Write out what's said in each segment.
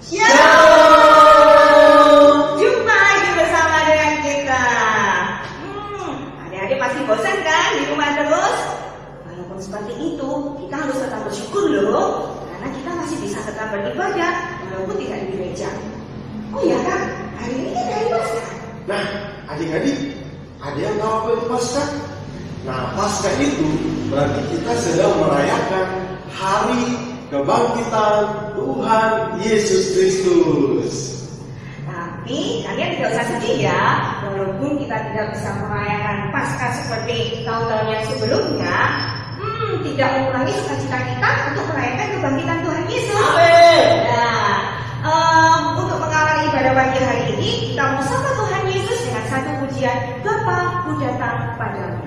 Shalom. Jumpa lagi bersama dengan kita. Adik-adik pasti bosan kan di rumah terus? Walaupun seperti itu, kita harus tetap bersyukur loh, karena kita masih bisa tetap beribadah walaupun tidak di gereja. Oh iya kan? Hari ini kan hari Paskah. Nah, adik-adik, ada yang tahu apa itu Paskah? Nah, Paskah itu berarti kita sedang merayakan hari kebangkitan Tuhan Yesus Kristus. Tapi kalian tidak usah sedih ya, walaupun kita tidak bisa merayakan Paskah seperti tahun-tahun yang sebelumnya, tidak mengurangi sukacita kita untuk merayakan kebangkitan Tuhan Yesus. Amin. Nah, untuk mengawali ibadah pagi hari ini, kita mau sapa Tuhan Yesus dengan satu pujian, Bapa ku datang padamu.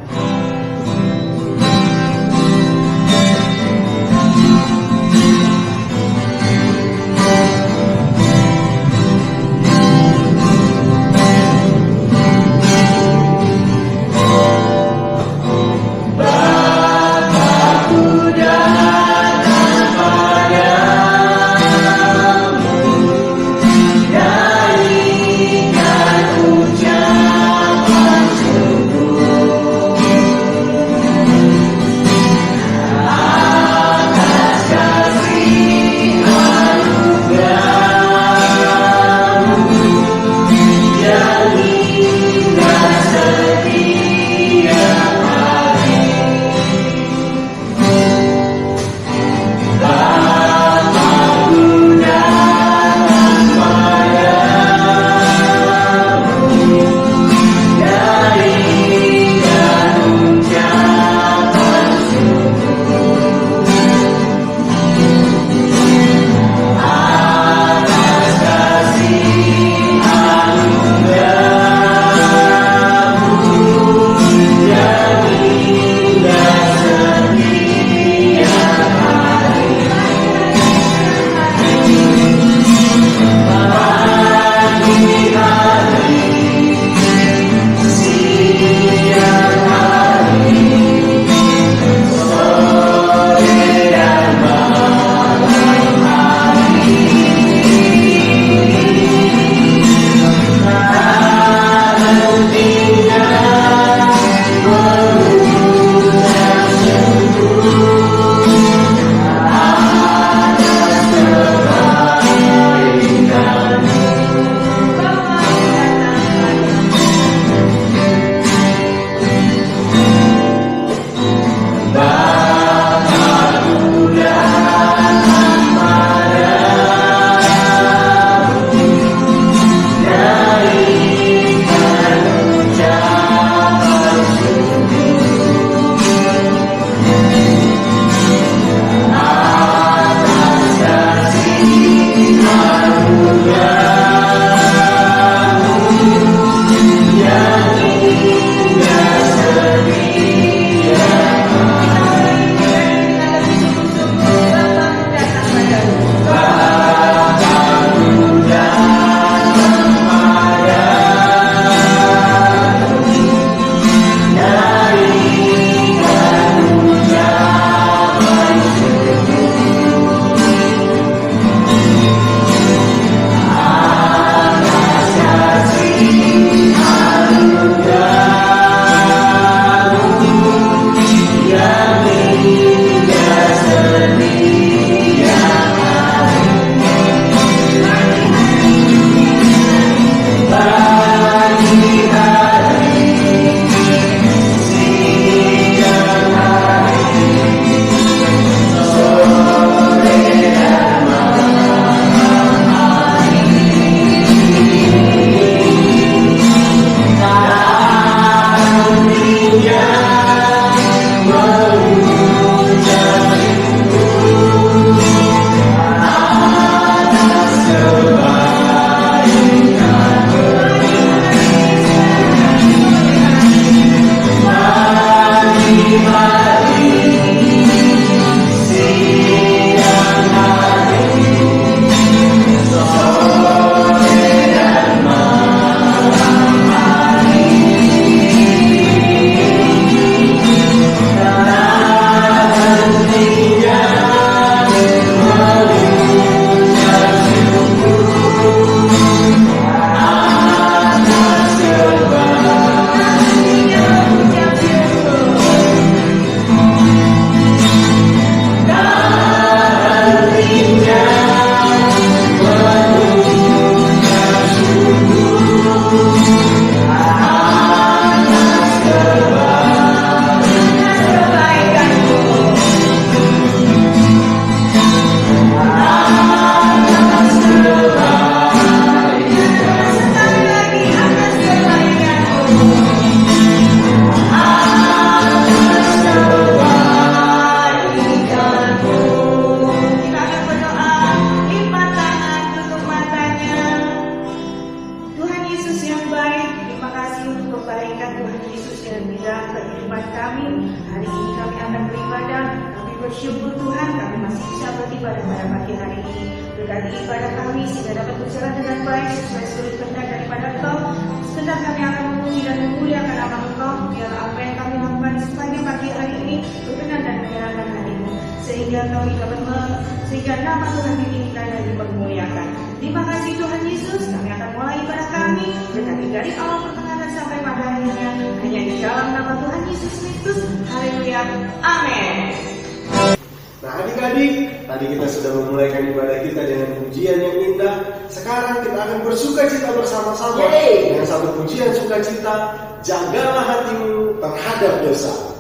syukur Tuhan kami masih bisa beribadah pada pagi hari ini. Berkati ibadah kami sehingga dapat berjalan dengan baik sesuai seluruh kehendak daripada Engkau. Sebentar kami akan memuji dan memuliakan nama Engkau, biar apa yang kami lakukan di sepanjang pagi hari ini berkenan dan menyenangkan hatimu, sehingga sehingga nama Tuhan ditinggikan dan dipermuliakan. Terima kasih Tuhan Yesus. Kami akan mulai ibadah kami berkati dari awal pertengahan sampai pada akhirnya hanya di dalam nama Tuhan Yesus Kristus. Haleluya. Amin. Nah adik-adik, tadi kita sudah memulaikan ibadah kita dengan pujian yang indah. Sekarang kita akan bersuka cita bersama-sama dengan satu pujian sukacita, jagalah hatimu terhadap dosa.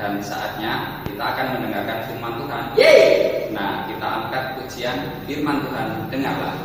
dan saatnya kita akan mendengarkan firman Tuhan. Nah, kita angkat pujian firman Tuhan, dengarlah.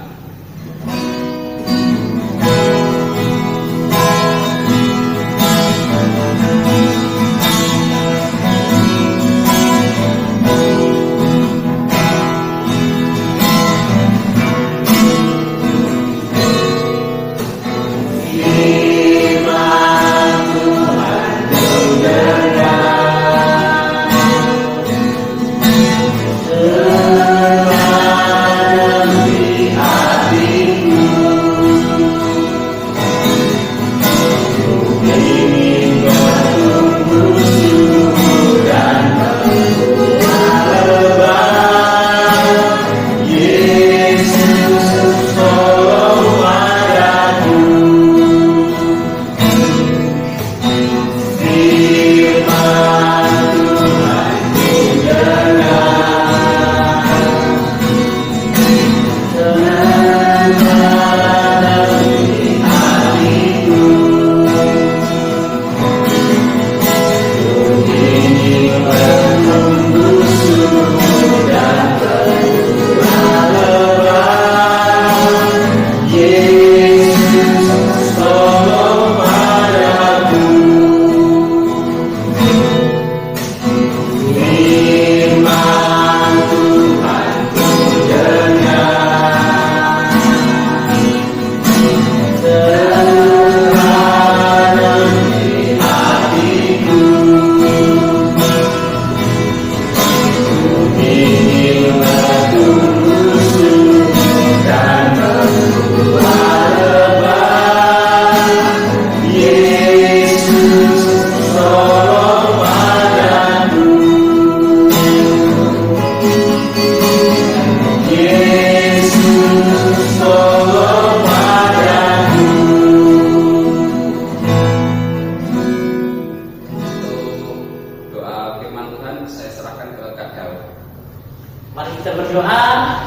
kita berdoa.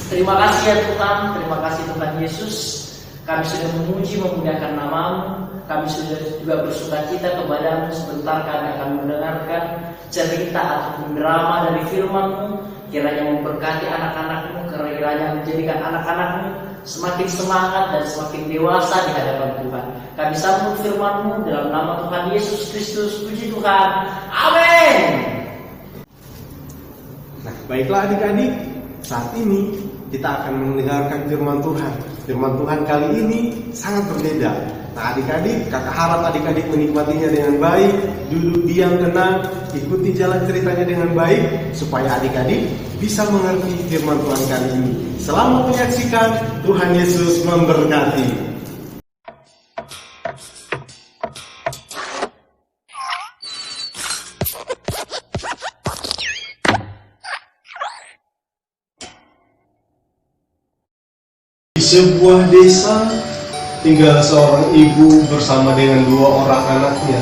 Terima kasih ya Tuhan, terima kasih Tuhan Yesus. Kami sudah memuji memuliakan nama-Mu. Kami sudah juga bersukacita kepadamu. Sebentar kami akan mendengarkan cerita ataupun drama dari firman-Mu. Kiranya memberkati anak-anak-Mu, kiranya menjadikan anak-anak-Mu semakin semangat dan semakin dewasa di hadapan Tuhan. Kami sambut firman-Mu dalam nama Tuhan Yesus Kristus. Puji Tuhan. Amin. Nah, baiklah adik-adik, saat ini kita akan mendengarkan firman Tuhan. Firman Tuhan kali ini sangat berbeda. Nah adik-adik, kakak harap adik-adik menikmatinya dengan baik, duduk diam tenang, ikuti jalan ceritanya dengan baik, supaya adik-adik bisa mengerti firman Tuhan kali ini. Selamat menyaksikan, Tuhan Yesus memberkati. Di sebuah desa tinggal seorang ibu bersama dengan 2 orang anaknya.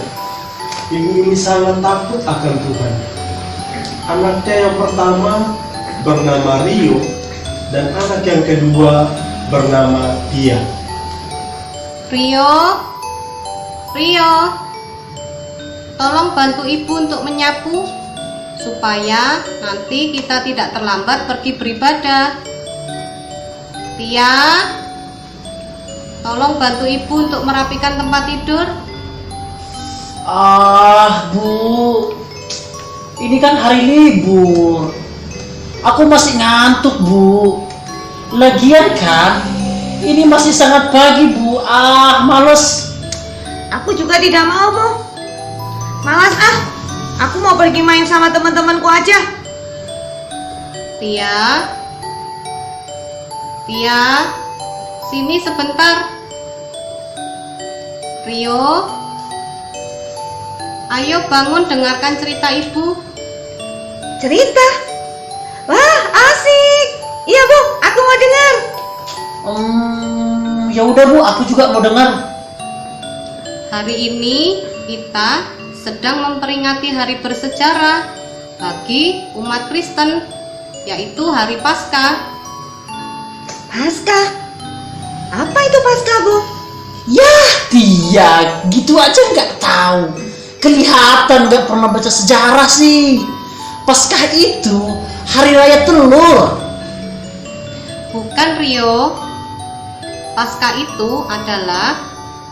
Ibu ini sangat takut akan Tuhan. Anaknya yang pertama bernama Rio dan anak yang kedua bernama Tia. Rio, tolong bantu ibu untuk menyapu supaya nanti kita tidak terlambat pergi beribadah. Tia, tolong bantu ibu untuk merapikan tempat tidur. Bu, ini kan hari libur. Aku masih ngantuk, Bu. Lagian kan, ini masih sangat pagi, Bu. Males. Aku juga tidak mau, Bu. Malas aku mau pergi main sama teman-temanku aja. Tia, sini sebentar. Rio, ayo bangun dengarkan cerita ibu. Cerita? Wah, asik. Iya, Bu, aku mau dengar. Ya udah, Bu, aku juga mau dengar. Hari ini kita sedang memperingati hari bersejarah bagi umat Kristen, yaitu hari Paskah. Paskah? Apa itu Paskah, Bu? Yah, dia gitu aja nggak tahu. Kelihatan nggak pernah baca sejarah sih. Paskah itu hari raya telur. Bukan, Rio. Paskah itu adalah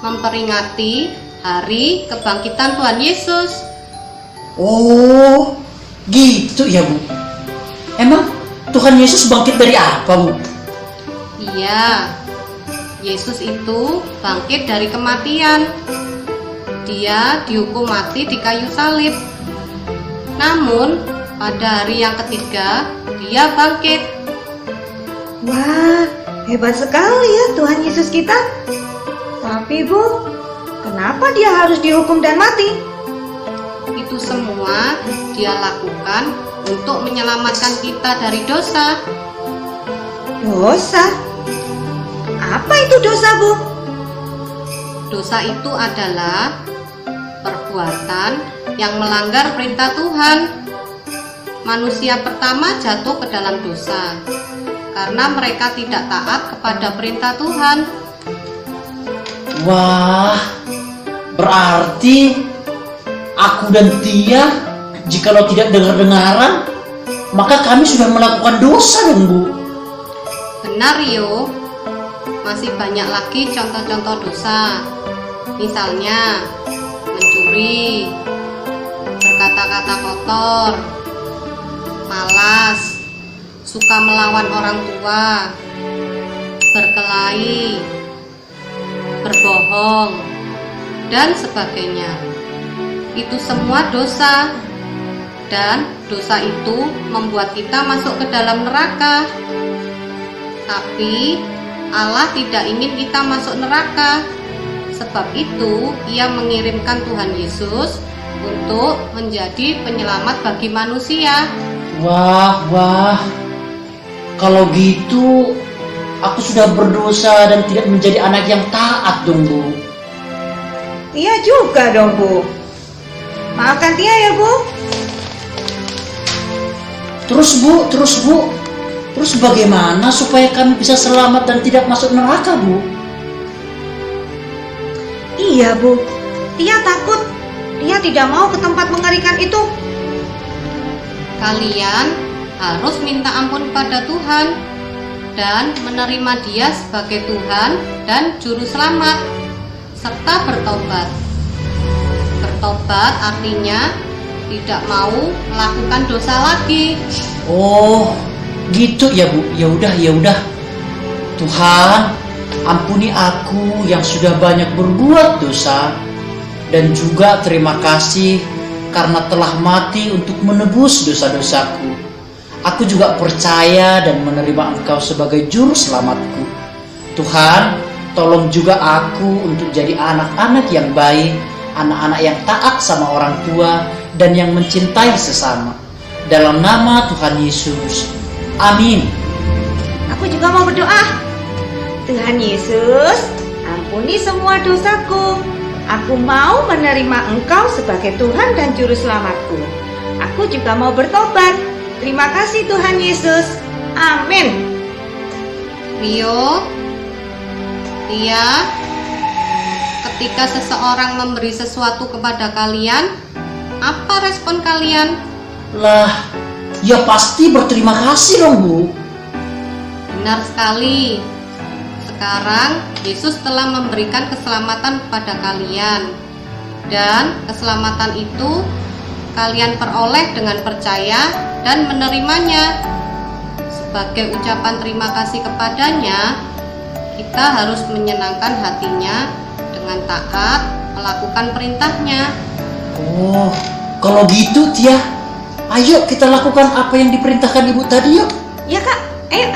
memperingati hari kebangkitan Tuhan Yesus. Oh, gitu ya, Bu. Emang Tuhan Yesus bangkit dari apa, Bu? Iya, Yesus itu bangkit dari kematian. Dia dihukum mati di kayu salib. Namun, pada hari yang ketiga, dia bangkit. Wah, hebat sekali ya Tuhan Yesus kita. Tapi, Bu, kenapa dia harus dihukum dan mati? Itu semua dia lakukan untuk menyelamatkan kita dari dosa. Dosa? Apa itu dosa, Bu? Dosa itu adalah perbuatan yang melanggar perintah Tuhan. Manusia pertama jatuh ke dalam dosa karena mereka tidak taat kepada perintah Tuhan. Wah, berarti aku dan Tia jikalau tidak dengar-dengaran, maka kami sudah melakukan dosa dong, Bu. Benar, Rio. Masih banyak lagi contoh-contoh dosa. Misalnya mencuri, berkata-kata kotor, malas, suka melawan orang tua, berkelahi, berbohong, dan sebagainya. Itu semua dosa, dan dosa itu membuat kita masuk ke dalam neraka. Tapi Allah tidak ingin kita masuk neraka. Sebab itu Ia mengirimkan Tuhan Yesus untuk menjadi penyelamat bagi manusia. Wah, kalau gitu aku sudah berdosa dan tidak menjadi anak yang taat dong, Bu. Tia juga dong, Bu. Maafkan Tia ya, Bu. Terus Bu, terus bagaimana supaya kami bisa selamat dan tidak masuk neraka, Bu? Iya, Bu. Tia takut. Tia tidak mau ke tempat mengerikan itu. Kalian harus minta ampun pada Tuhan dan menerima Dia sebagai Tuhan dan Juru Selamat, serta bertobat. Bertobat artinya tidak mau melakukan dosa lagi. Oh, gitu ya Bu. Ya udah. Tuhan, ampuni aku yang sudah banyak berbuat dosa, dan juga terima kasih karena telah mati untuk menebus dosa-dosaku. Aku juga percaya dan menerima Engkau sebagai juru selamatku. Tuhan, tolong juga aku untuk jadi anak-anak yang baik, anak-anak yang taat sama orang tua, dan yang mencintai sesama. Dalam nama Tuhan Yesus. Amin. Aku juga mau berdoa. Tuhan Yesus, ampuni semua dosaku. Aku mau menerima Engkau sebagai Tuhan dan Juru Selamatku. Aku juga mau bertobat. Terima kasih Tuhan Yesus. Amin. Rio, Tia, ketika seseorang memberi sesuatu kepada kalian, apa respon kalian? Lah, ya pasti berterima kasih dong, Bu. Benar sekali. Sekarang Yesus telah memberikan keselamatan kepada kalian, dan keselamatan itu kalian peroleh dengan percaya dan menerimanya. Sebagai ucapan terima kasih kepadanya, kita harus menyenangkan hatinya dengan taat melakukan perintahnya. Oh, kalau gitu Tia, ayo kita lakukan apa yang diperintahkan Ibu tadi yuk. Ya Kak, ayo.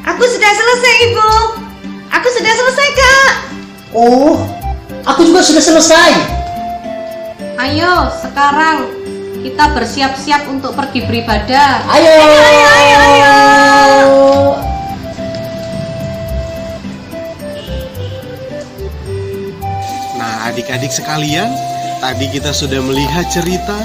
Aku sudah selesai, Ibu. Aku sudah selesai, Kak. Oh, aku juga sudah selesai. Ayo, sekarang kita bersiap-siap untuk pergi beribadah. Ayo. Nah, adik-adik sekalian, tadi kita sudah melihat cerita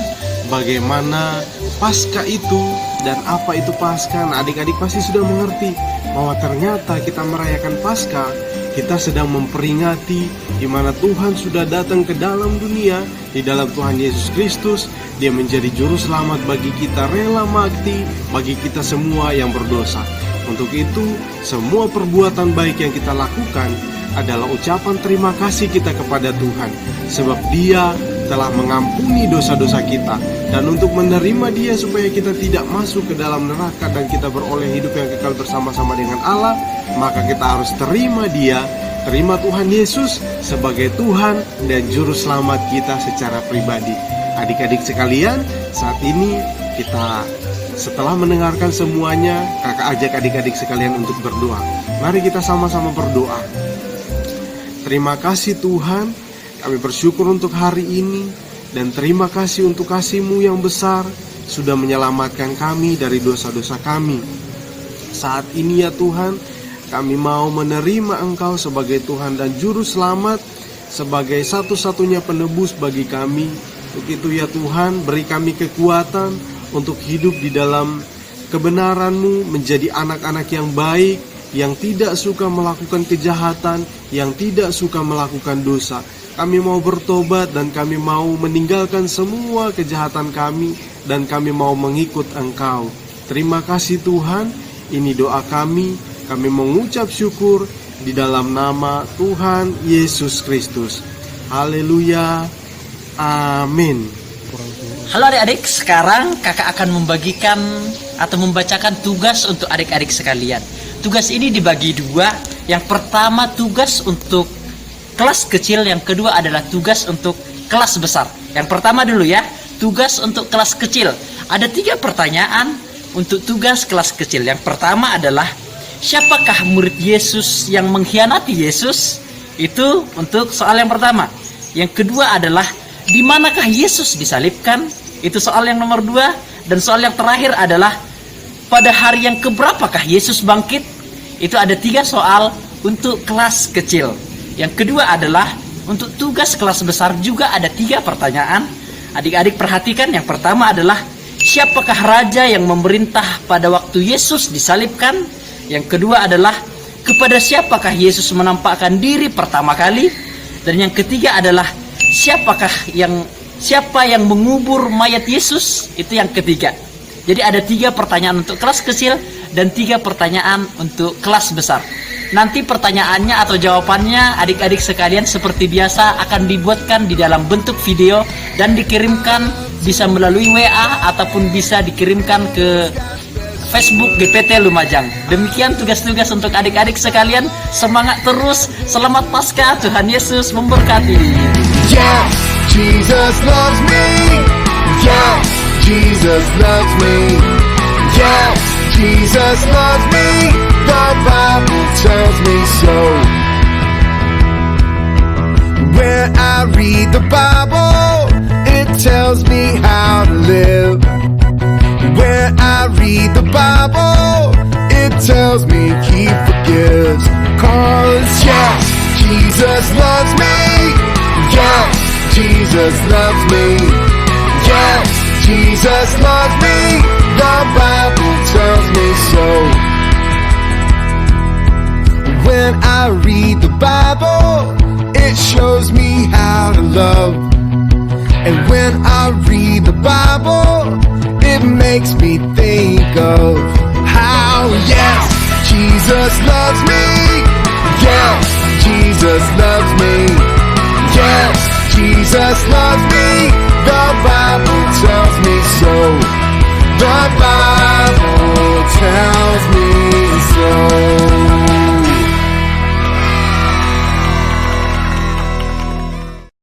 bagaimana Paskah itu dan apa itu Paskah. Nah, adik-adik pasti sudah mengerti bahwa ternyata kita merayakan Paskah, kita sedang memperingati di mana Tuhan sudah datang ke dalam dunia, di dalam Tuhan Yesus Kristus. Dia menjadi juru selamat bagi kita, rela mati bagi kita semua yang berdosa. Untuk itu, semua perbuatan baik yang kita lakukan adalah ucapan terima kasih kita kepada Tuhan, sebab Dia telah mengampuni dosa-dosa kita. Dan untuk menerima Dia supaya kita tidak masuk ke dalam neraka dan kita beroleh hidup yang kekal bersama-sama dengan Allah, maka kita harus terima Dia, terima Tuhan Yesus sebagai Tuhan dan Juru Selamat kita secara pribadi. Adik-adik sekalian, saat ini kita setelah mendengarkan semuanya, kakak ajak adik-adik sekalian untuk berdoa. Mari kita sama-sama berdoa. Terima kasih Tuhan, kami bersyukur untuk hari ini, Dan terima kasih untuk kasih-Mu yang besar sudah menyelamatkan kami dari dosa-dosa kami. Saat ini ya Tuhan, kami mau menerima Engkau sebagai Tuhan dan Juru Selamat, sebagai satu-satunya penebus bagi kami. Untuk itu ya Tuhan, beri kami kekuatan untuk hidup di dalam kebenaran-Mu, menjadi anak-anak yang baik, yang tidak suka melakukan kejahatan, yang tidak suka melakukan dosa. Kami mau bertobat dan kami mau meninggalkan semua kejahatan kami, dan kami mau mengikut Engkau. Terima kasih Tuhan, ini doa kami mengucap syukur di dalam nama Tuhan Yesus Kristus. Haleluya. Amin. Halo adik-adik, sekarang kakak akan membagikan atau membacakan tugas untuk adik-adik sekalian. Tugas ini dibagi dua. Yang pertama tugas untuk kelas kecil, yang kedua adalah tugas untuk kelas besar. Yang pertama dulu ya, tugas untuk kelas kecil. Ada 3 pertanyaan untuk tugas kelas kecil. Yang pertama adalah, siapakah murid Yesus yang mengkhianati Yesus? Itu untuk soal yang pertama. Yang kedua adalah, di manakah Yesus disalibkan? Itu soal yang nomor 2. Dan soal yang terakhir adalah, pada hari yang keberapakah Yesus bangkit? Itu ada 3 soal untuk kelas kecil. Yang kedua adalah, untuk tugas kelas besar juga ada 3 pertanyaan. Adik-adik perhatikan, yang pertama adalah, siapakah raja yang memerintah pada waktu Yesus disalibkan? Yang kedua adalah, kepada siapakah Yesus menampakkan diri pertama kali? Dan yang ketiga adalah, siapa yang mengubur mayat Yesus? Itu yang ketiga. Jadi ada 3 pertanyaan untuk kelas kecil dan 3 pertanyaan untuk kelas besar. Nanti pertanyaannya atau jawabannya adik-adik sekalian seperti biasa akan dibuatkan di dalam bentuk video dan dikirimkan bisa melalui WA ataupun bisa dikirimkan ke Facebook GPT Lumajang. Demikian tugas-tugas untuk adik-adik sekalian. Semangat terus. Selamat Paskah. Tuhan Yesus memberkati. Yes, Jesus loves me. Yes, Jesus loves me. Yes, Jesus loves me. The Bible tells me so. When I read the Bible, it tells me how to live. When I read the Bible, it tells me He forgives. 'Cause yes, Jesus loves me. Yes, Jesus loves me. Yes, Jesus loves me. The Bible tells me so. When I read the Bible, it shows me how to love. And when I read the Bible, it makes me think of how, yes, Jesus loves me. Yes, Jesus loves me. Yes, Jesus loves me. The Bible tells me so. The Bible